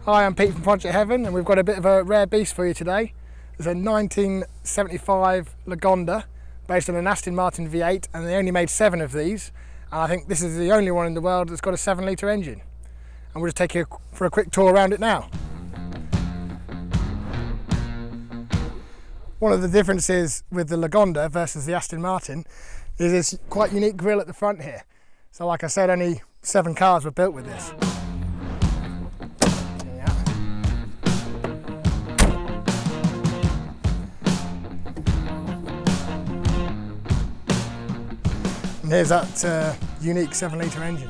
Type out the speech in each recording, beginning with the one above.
Hi, I'm Pete from Project Heaven, and we've got a bit of a rare beast for you today. It's a 1975 Lagonda based on an Aston Martin V8, and they only made 7 of these. And I think this is the only one in the world that's got a 7-litre engine. And we'll just take you for a quick tour around it now. One of the differences with the Lagonda versus the Aston Martin is this quite unique grille at the front here. So like I said, only 7 cars were built with this. And here's that unique 7-litre engine.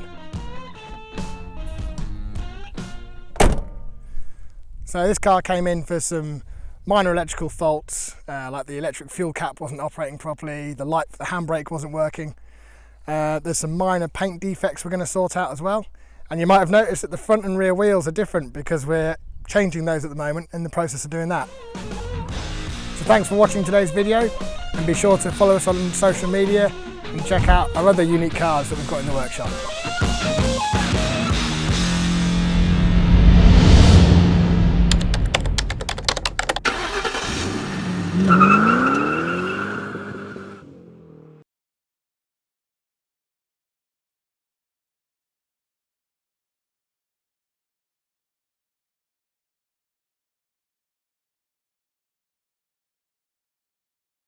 So this car came in for some minor electrical faults, like the electric fuel cap wasn't operating properly, the light for the handbrake wasn't working. There's some minor paint defects we're going to sort out as well. And you might have noticed that the front and rear wheels are different because we're changing those at the moment, in the process of doing that. So thanks for watching today's video, and be sure to follow us on social media and check out our other unique cars that we've got in the workshop.